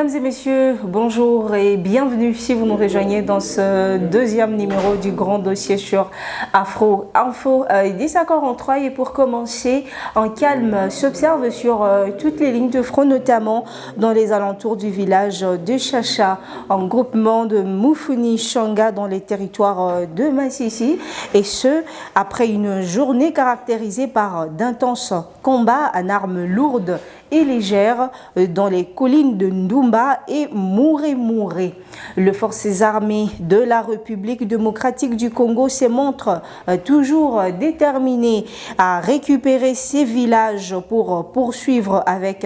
Mesdames et messieurs, bonjour et bienvenue si vous nous rejoignez dans ce deuxième numéro du grand dossier sur Afro Info. Désaccord en trois, et pour commencer, un calme s'observe sur toutes les lignes de front, notamment dans les alentours du village de Chacha, en groupement de Mufuni-Shanga dans les territoires de Massissi, et ce, après une journée caractérisée par d'intenses combats en armes lourdes et légères dans les collines de Ndumba et Mouré-Mouré. Les forces armées de la République démocratique du Congo se montrent toujours déterminées à récupérer ces villages pour poursuivre avec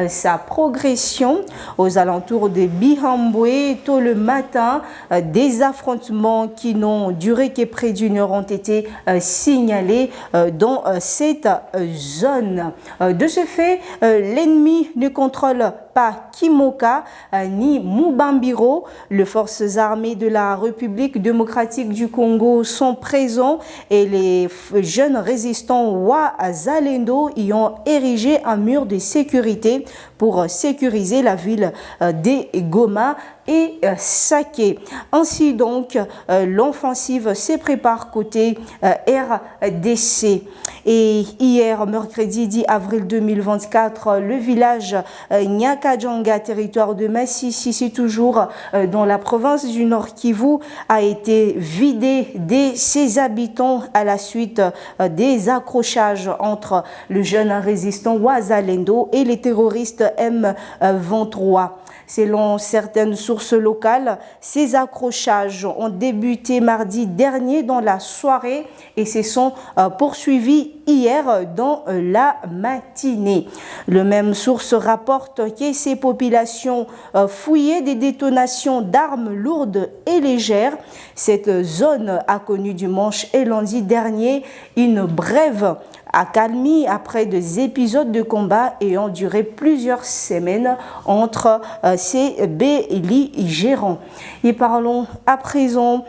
sa progression. Aux alentours de Bihambwe, tôt le matin, des affrontements qui n'ont duré que près d'une heure ont été signalés dans cette zone. De ce fait, l'ennemi ne contrôle pas Kimoka ni Mubambiro. Les forces armées de la République démocratique du Congo sont présents et les jeunes résistants Wazalendo y ont érigé un mur de sécurité pour sécuriser la ville de Goma et Saké. Ainsi donc, l'offensive se prépare côté RDC. Et hier, mercredi 10 avril 2024, le village Nyakadjanga, territoire de Massissi, c'est toujours dans la province du Nord Kivu, a été vidé de ses habitants à la suite des accrochages entre le jeune résistant Wazalendo et les terroristes M23. Selon certaines sources locales, ces accrochages ont débuté mardi dernier dans la soirée et se sont poursuivis hier dans la matinée. Le même source rapporte que ces populations fouillaient des détonations d'armes lourdes et légères. Cette zone a connu dimanche et lundi dernier une brève accalmie après des épisodes de combat ayant duré plusieurs semaines entre ces belligérants. Et parlons à présent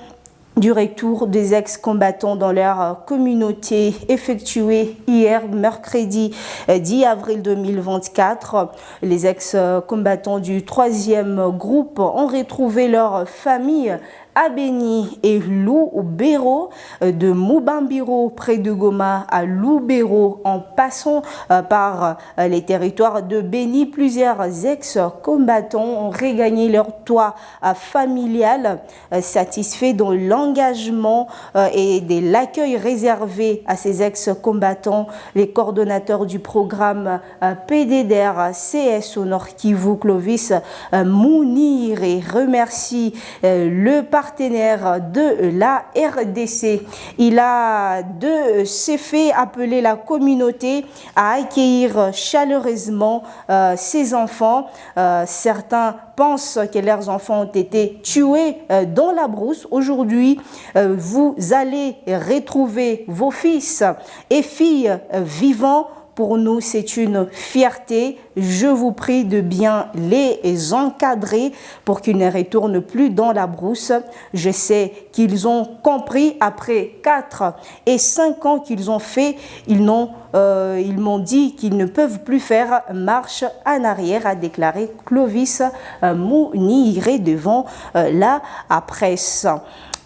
du retour des ex-combattants dans leur communauté effectué hier, mercredi 10 avril 2024. Les ex-combattants du 3e groupe ont retrouvé leur famille à Beni et Loubero, de Mubambiro près de Goma à Loubero en passant par les territoires de Beni. Plusieurs ex-combattants ont regagné leur toit familial, satisfaits de l'engagement et de l'accueil réservé à ces ex-combattants. Les coordonnateurs du programme PDDR CS au Nord Kivu, Clovis Mounir, remercie le partenaire de la RDC. Il a de ce fait appelé la communauté à accueillir chaleureusement ses enfants. Certains pensent que leurs enfants ont été tués dans la brousse. Aujourd'hui, vous allez retrouver vos fils et filles vivants. Pour nous, c'est une fierté. Je vous prie de bien les encadrer pour qu'ils ne retournent plus dans la brousse. Je sais qu'ils ont compris après 4 et 5 ans qu'ils ont fait. Ils m'ont dit qu'ils ne peuvent plus faire marche en arrière, a déclaré Clovis Mouniré devant la presse.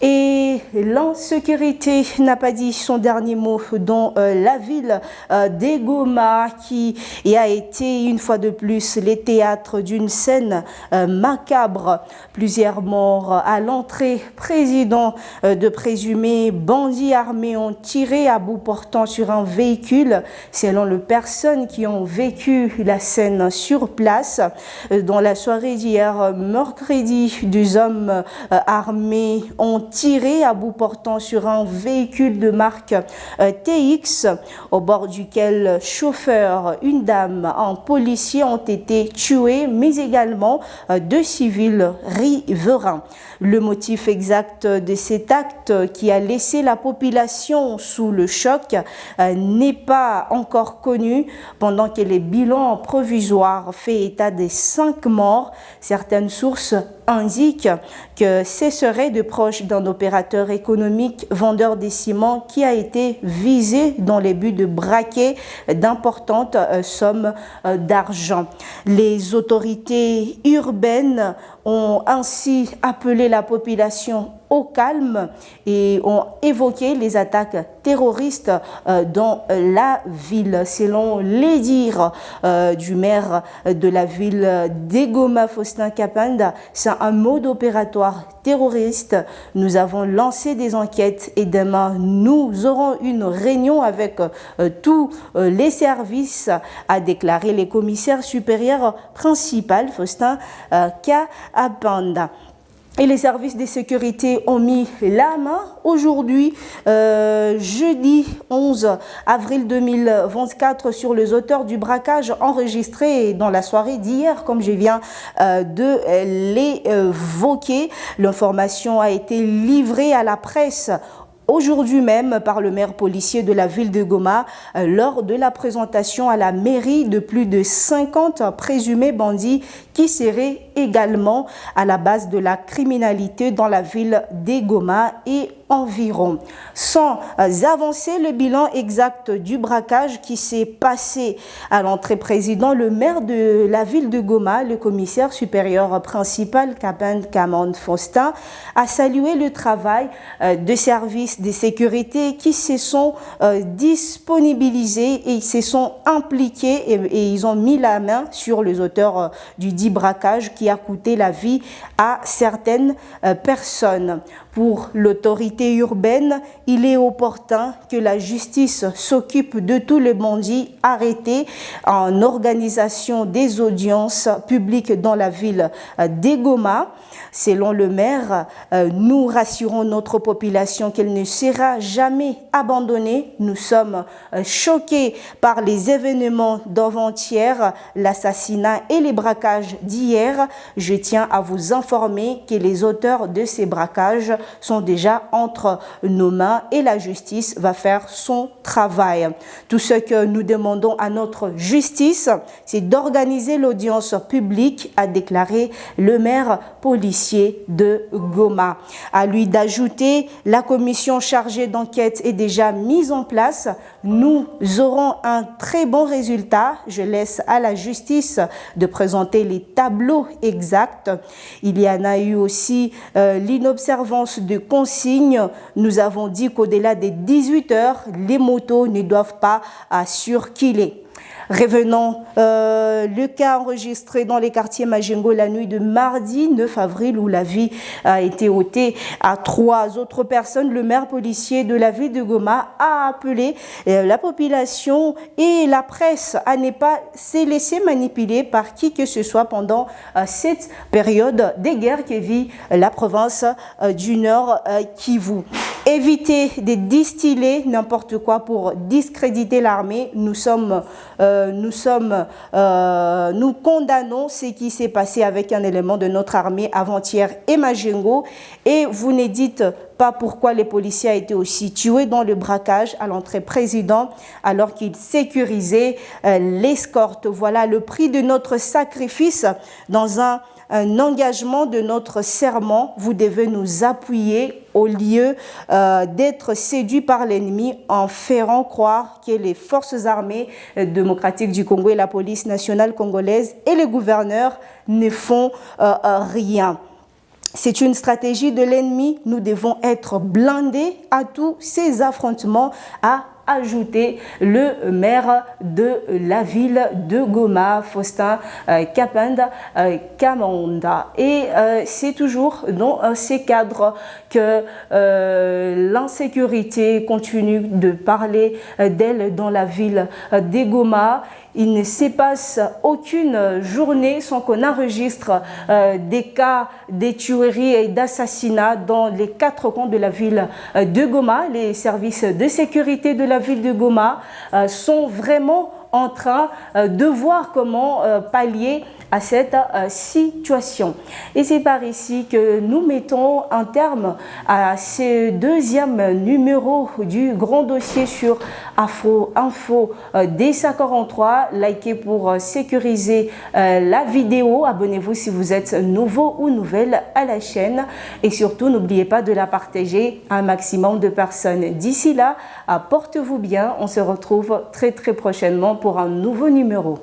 Et l'insécurité n'a pas dit son dernier mot dans la ville de Goma, qui a été une fois de plus le théâtre d'une scène macabre. Plusieurs morts à l'entrée. Président de présumés bandits armés ont tiré à bout portant sur un véhicule. Selon les personnes qui ont vécu la scène sur place, dans la soirée d'hier, mercredi, deux hommes armés ont tiré à bout portant sur un véhicule de marque TX, au bord duquel chauffeur, une dame, un policier ont été tués, mais également 2 civils riverains. Le motif exact de cet acte qui a laissé la population sous le choc n'est pas encore connu, pendant que les bilans provisoires fait état des 5 morts. Certaines sources indique que ce serait de proche d'un opérateur économique vendeur des ciments qui a été visé dans les buts de braquer d'importantes sommes d'argent. Les autorités urbaines ont ainsi appelé la population au calme et ont évoqué les attaques terroristes dans la ville. Selon les dires du maire de la ville d'Egoma, Faustin Kapanda, c'est un mode opératoire terroriste. Nous avons lancé des enquêtes et demain nous aurons une réunion avec tous les services, a déclaré le commissaire supérieur principal Faustin Kapanda. Et les services de sécurité ont mis la main aujourd'hui, jeudi 11 avril 2024, sur les auteurs du braquage enregistré dans la soirée d'hier, comme je viens de l'évoquer. L'information a été livrée à la presse aujourd'hui même par le maire policier de la ville de Goma lors de la présentation à la mairie de plus de 50 présumés bandits qui seraient également à la base de la criminalité dans la ville de Goma et environ. Sans avancer le bilan exact du braquage qui s'est passé à l'entrée président, le maire de la ville de Goma, le commissaire supérieur principal Kapanda Kamand Faustin, a salué le travail de services de sécurité qui se sont disponibilisés et ils se sont impliqués et ils ont mis la main sur les auteurs du dit braquage qui a coûté la vie à certaines personnes. Pour l'autorité urbaine, il est opportun que la justice s'occupe de tous les bandits arrêtés en organisation des audiences publiques dans la ville d'Egoma. Selon le maire, nous rassurons notre population qu'elle ne sera jamais abandonnée. Nous sommes choqués par les événements d'avant-hier, l'assassinat et les braquages d'hier. Je tiens à vous informer que les auteurs de ces braquages sont déjà entre nos mains et la justice va faire son travail. Tout ce que nous demandons à notre justice, c'est d'organiser l'audience publique, a déclaré le maire policier de Goma. À lui d'ajouter, la commission chargée d'enquête est déjà mise en place. Nous aurons un très bon résultat. Je laisse à la justice de présenter les tableaux exacts. Il y en a eu aussi l'inobservance de consignes. Nous avons dit qu'au-delà des 18 heures, les motos ne doivent pas circuler. Revenons, le cas enregistré dans les quartiers Majengo la nuit de mardi 9 avril où la vie a été ôtée à 3 autres personnes. Le maire policier de la ville de Goma a appelé la population et la presse à ne pas se laisser manipuler par qui que ce soit pendant cette période de guerre que vit la province du Nord Kivu. Éviter de distiller n'importe quoi pour discréditer l'armée. Nous condamnons ce qui s'est passé avec un élément de notre armée avant-hier et Majengo. Et vous ne dites pas pourquoi les policiers ont été aussi tués dans le braquage à l'entrée président alors qu'ils sécurisaient l'escorte. Voilà le prix de notre sacrifice dans un engagement de notre serment. Vous devez nous appuyer au lieu d'être séduits par l'ennemi en faisant croire que les forces armées démocratiques du Congo et la police nationale congolaise et les gouverneurs ne font rien. C'est une stratégie de l'ennemi. Nous devons être blindés à tous ces affrontements, a ajouté le maire de la ville de Goma, Faustin Kapanda Kamanda. Et c'est toujours dans ces cadres que l'insécurité continue de parler d'elle dans la ville de Goma. Il ne se passe aucune journée sans qu'on enregistre des cas de tueries et d'assassinats dans les 4 coins de la ville de Goma. Les services de sécurité de la ville de Goma sont vraiment en train de voir comment pallier à cette situation. Et c'est par ici que nous mettons un terme à ce deuxième numéro du grand dossier sur Afro Info dès 5h43. Likez pour sécuriser la vidéo. Abonnez-vous si vous êtes nouveau ou nouvelle à la chaîne. Et surtout, n'oubliez pas de la partager à un maximum de personnes. D'ici là, portez-vous bien. On se retrouve très prochainement pour un nouveau numéro.